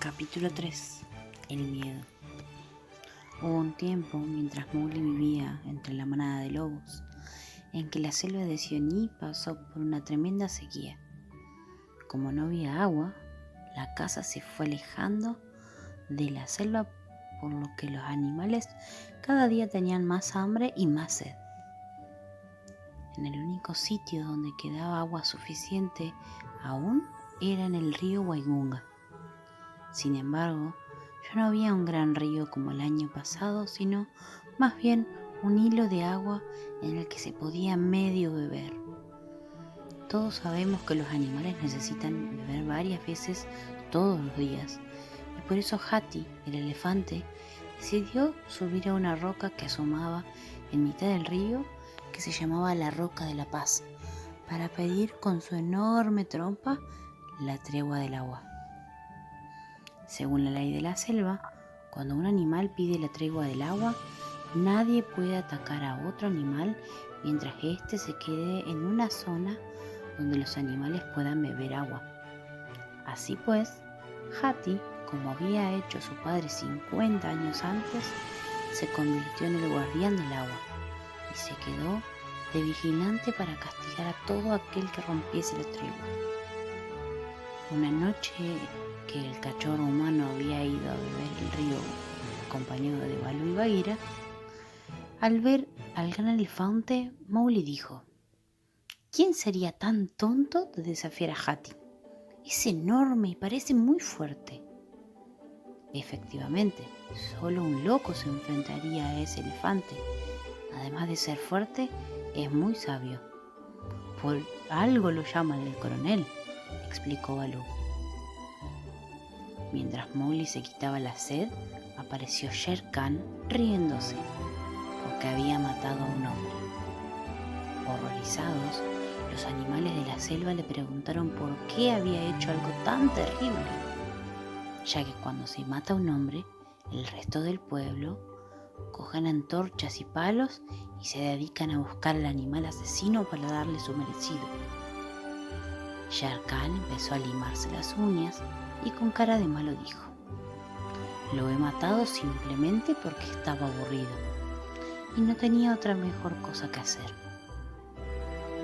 Capítulo 3. El miedo. Hubo un tiempo, mientras Mowgli vivía entre la manada de lobos, en que la selva de Sioní pasó por una tremenda sequía. Como no había agua, la caza se fue alejando de la selva, por lo que los animales cada día tenían más hambre y más sed. En el único sitio donde quedaba agua suficiente aún era en el río Waingunga. Sin embargo, ya no había un gran río como el año pasado, sino más bien un hilo de agua en el que se podía medio beber. Todos sabemos que los animales necesitan beber varias veces todos los días, y por eso Hati, el elefante, decidió subir a una roca que asomaba en mitad del río, que se llamaba la Roca de la Paz, para pedir con su enorme trompa la tregua del agua. Según la ley de la selva, cuando un animal pide la tregua del agua, nadie puede atacar a otro animal mientras éste se quede en una zona donde los animales puedan beber agua. Así pues, Hati, como había hecho su padre 50 años antes, se convirtió en el guardián del agua y se quedó de vigilante para castigar a todo aquel que rompiese la tregua. Una noche que el cachorro humano había ido a beber el río acompañado de Balú y Bagheera, al ver al gran elefante, Mowgli dijo: ¿Quién sería tan tonto de desafiar a Hati? Es enorme y parece muy fuerte. Efectivamente, solo un loco se enfrentaría a ese elefante. Además de ser fuerte, es muy sabio. Por algo lo llaman el coronel, explicó Balú. Mientras Mowgli se quitaba la sed, apareció Shere Khan riéndose, porque había matado a un hombre. Horrorizados, los animales de la selva le preguntaron por qué había hecho algo tan terrible, ya que cuando se mata a un hombre, el resto del pueblo cogen antorchas y palos y se dedican a buscar al animal asesino para darle su merecido. Shere Khan empezó a limarse las uñas y con cara de malo dijo: Lo he matado simplemente porque estaba aburrido y no tenía otra mejor cosa que hacer.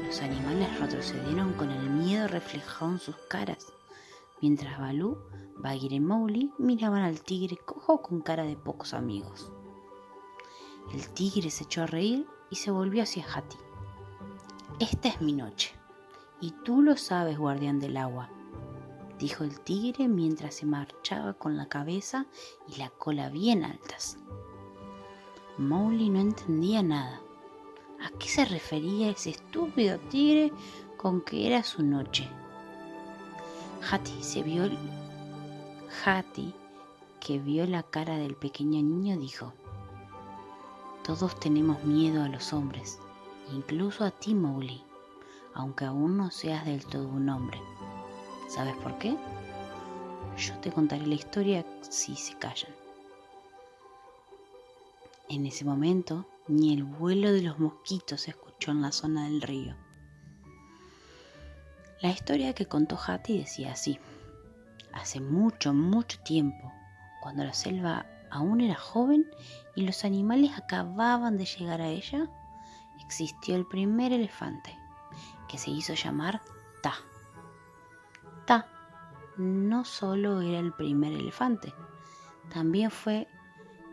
Los animales retrocedieron con el miedo reflejado en sus caras, mientras Balú, Bagheera y Mowgli miraban al tigre cojo con cara de pocos amigos. El tigre se echó a reír y se volvió hacia Hati. Esta es mi noche, y tú lo sabes, guardián del agua, dijo el tigre mientras se marchaba con la cabeza y la cola bien altas. Mowgli no entendía nada. ¿A qué se refería ese estúpido tigre con que era su noche? Hati, que vio la cara del pequeño niño, dijo: Todos tenemos miedo a los hombres, incluso a ti, Mowgli, aunque aún no seas del todo un hombre. ¿Sabes por qué? Yo te contaré la historia si se callan. En ese momento, ni el vuelo de los mosquitos se escuchó en la zona del río. La historia que contó Hati decía así: Hace mucho, mucho tiempo, cuando la selva aún era joven y los animales acababan de llegar a ella, existió el primer elefante, que se hizo llamar Ta. Ta no solo era el primer elefante, también fue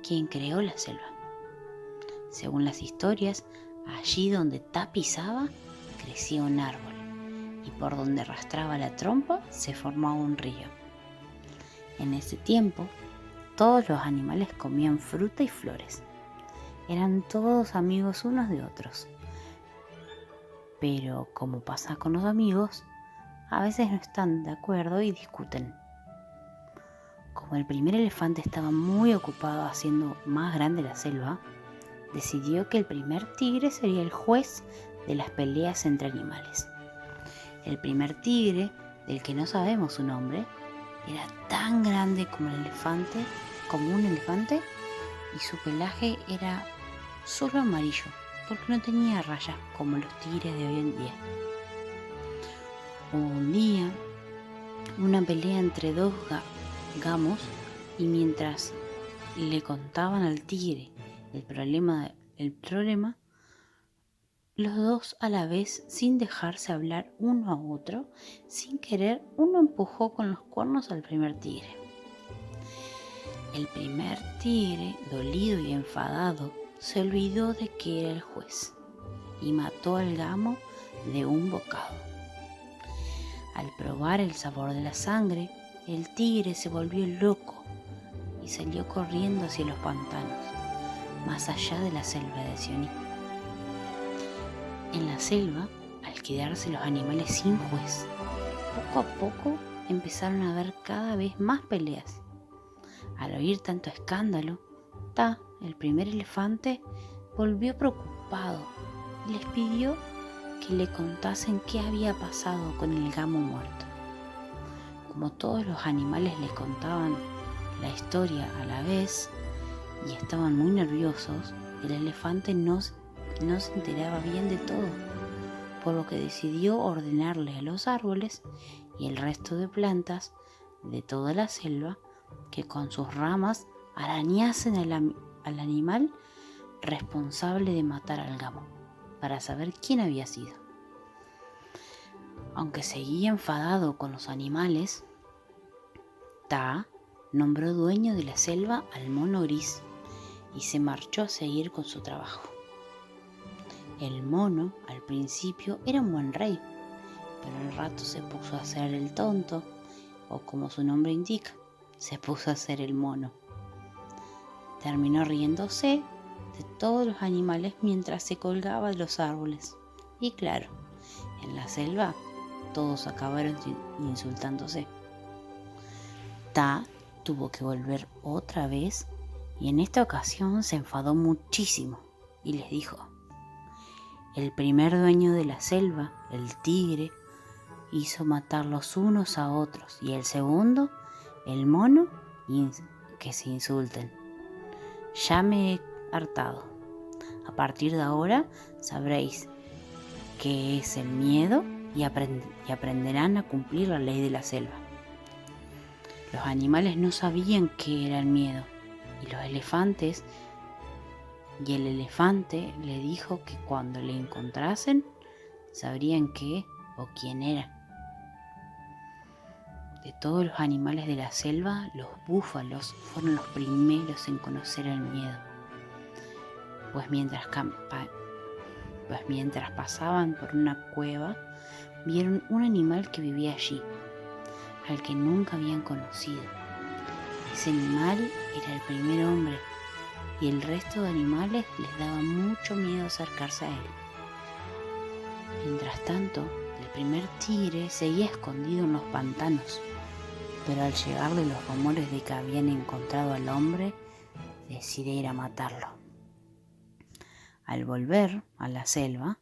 quien creó la selva. Según las historias, allí donde Ta pisaba, crecía un árbol, y por donde arrastraba la trompa se formaba un río. En ese tiempo, todos los animales comían fruta y flores. Eran todos amigos unos de otros. Pero, como pasa con los amigos, a veces no están de acuerdo y discuten. Como el primer elefante estaba muy ocupado haciendo más grande la selva, decidió que el primer tigre sería el juez de las peleas entre animales. El primer tigre, del que no sabemos su nombre, era tan grande como un elefante, y su pelaje era solo amarillo, porque no tenía rayas como los tigres de hoy en día. Hubo un día una pelea entre dos gamos, y mientras le contaban al tigre el problema, los dos a la vez, sin dejarse hablar uno a otro, sin querer, uno empujó con los cuernos al primer tigre. El primer tigre, dolido y enfadado, se olvidó de que era el juez y mató al gamo de un bocado. Al probar el sabor de la sangre, el tigre se volvió loco y salió corriendo hacia los pantanos, más allá de la selva de Sioní. En la selva, al quedarse los animales sin juez, poco a poco empezaron a haber cada vez más peleas. Al oír tanto escándalo, Ta, el primer elefante, volvió preocupado y les pidió que le contasen qué había pasado con el gamo muerto. Como todos los animales le contaban la historia a la vez y estaban muy nerviosos, el elefante no se enteraba bien de todo, por lo que decidió ordenarle a los árboles y el resto de plantas de toda la selva que con sus ramas arañasen al animal responsable de matar al gamo, para saber quién había sido. Aunque seguía enfadado con los animales, Ta nombró dueño de la selva al mono gris y se marchó a seguir con su trabajo. El mono al principio era un buen rey, pero al rato se puso a hacer el tonto, o como su nombre indica, se puso a hacer el mono. Terminó riéndose de todos los animales mientras se colgaba de los árboles. Y claro, en la selva todos acabaron insultándose. Ta tuvo que volver otra vez y en esta ocasión se enfadó muchísimo y les dijo: el primer dueño de la selva, el tigre, hizo matar los unos a otros y el segundo, el mono, que se insulten. Ya me he hartado. A partir de ahora sabréis qué es el miedo y aprenderán a cumplir la ley de la selva. Los animales no sabían qué era el miedo y el elefante le dijo que cuando le encontrasen sabrían qué o quién era. De todos los animales de la selva, los búfalos fueron los primeros en conocer el miedo, pues mientras pasaban por una cueva, vieron un animal que vivía allí, al que nunca habían conocido. Ese animal era el primer hombre, y el resto de animales les daba mucho miedo acercarse a él. Mientras tanto, el primer tigre seguía escondido en los pantanos, pero al llegarle los rumores de que habían encontrado al hombre, decide ir a matarlo. Al volver a la selva,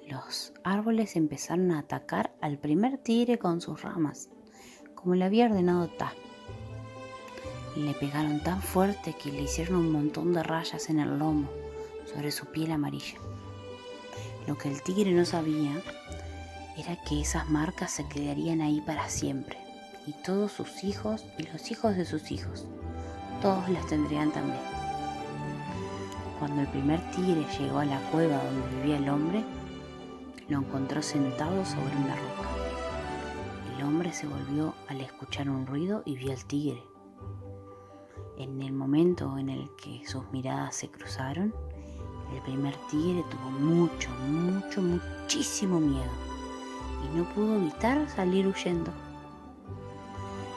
los árboles empezaron a atacar al primer tigre con sus ramas, como le había ordenado Ta. Le pegaron tan fuerte que le hicieron un montón de rayas en el lomo, sobre su piel amarilla. Lo que el tigre no sabía era que esas marcas se quedarían ahí para siempre, y todos sus hijos y los hijos de sus hijos, todos las tendrían también. Cuando el primer tigre llegó a la cueva donde vivía el hombre, lo encontró sentado sobre una roca. El hombre se volvió al escuchar un ruido y vio al tigre. En el momento en el que sus miradas se cruzaron, el primer tigre tuvo muchísimo miedo y no pudo evitar salir huyendo.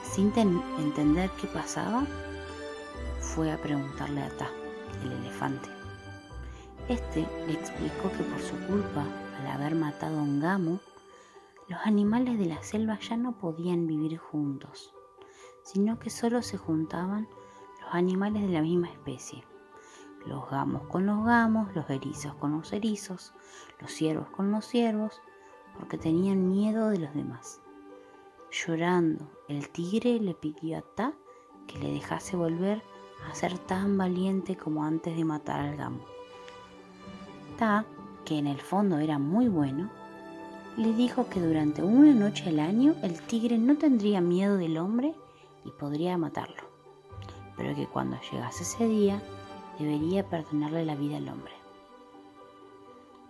Sin entender qué pasaba, fue a preguntarle a Ta, el elefante. Este le explicó que por su culpa, al haber matado a un gamo, los animales de la selva ya no podían vivir juntos, sino que solo se juntaban los animales de la misma especie. Los gamos con los gamos, los erizos con los erizos, los ciervos con los ciervos, porque tenían miedo de los demás. Llorando, el tigre le pidió a Ta que le dejase volver a ser tan valiente como antes de matar al gamo. Ta, que en el fondo era muy bueno, le dijo que durante una noche al año el tigre no tendría miedo del hombre y podría matarlo, pero que cuando llegase ese día debería perdonarle la vida al hombre.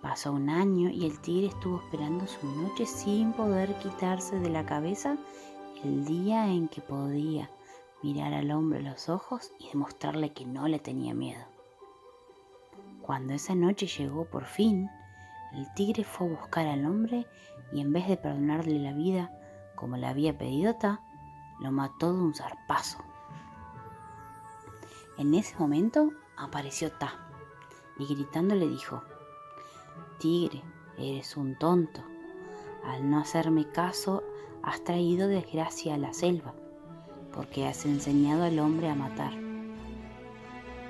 Pasó un año y el tigre estuvo esperando su noche sin poder quitarse de la cabeza el día en que podía mirar al hombre a los ojos y demostrarle que no le tenía miedo. Cuando esa noche llegó por fin, el tigre fue a buscar al hombre y en vez de perdonarle la vida como le había pedido Ta, lo mató de un zarpazo. En ese momento apareció Ta y gritando le dijo: «Tigre, eres un tonto. Al no hacerme caso, has traído desgracia a la selva, porque has enseñado al hombre a matar».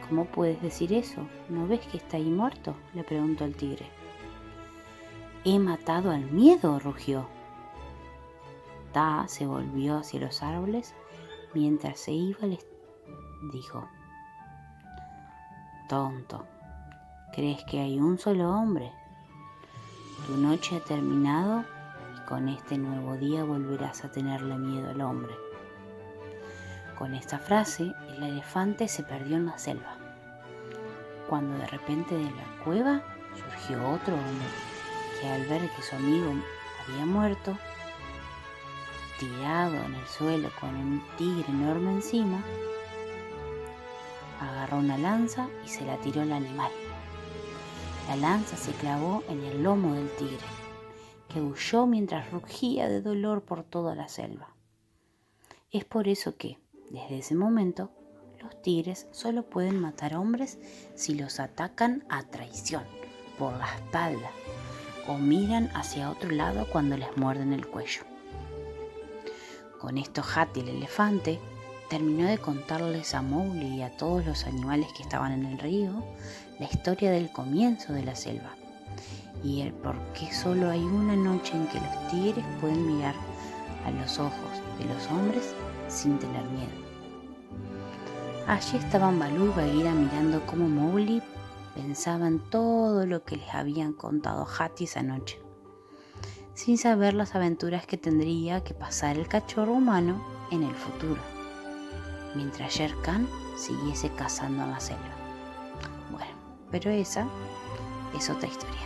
«¿Cómo puedes decir eso? ¿No ves que está ahí muerto?», le preguntó el tigre. «He matado al miedo», rugió. Ta se volvió hacia los árboles. Mientras se iba les dijo: «Tonto, ¿crees que hay un solo hombre? Tu noche ha terminado y con este nuevo día volverás a tenerle miedo al hombre». Con esta frase, el elefante se perdió en la selva, cuando de repente de la cueva surgió otro hombre que, al ver que su amigo había muerto, tirado en el suelo con un tigre enorme encima, agarró una lanza y se la tiró al animal. La lanza se clavó en el lomo del tigre, que huyó mientras rugía de dolor por toda la selva. Es por eso que, desde ese momento, los tigres solo pueden matar hombres si los atacan a traición, por la espalda, o miran hacia otro lado cuando les muerden el cuello. Con esto Hati el elefante terminó de contarles a Mowgli y a todos los animales que estaban en el río la historia del comienzo de la selva y el por qué solo hay una noche en que los tigres pueden mirar a los ojos de los hombres sin tener miedo. Allí estaban Balú y Bagheera mirando cómo Mowgli pensaba en todo lo que les habían contado Hati esa noche, sin saber las aventuras que tendría que pasar el cachorro humano en el futuro, mientras Shere Khan siguiese cazando en la selva. Bueno, pero esa es otra historia.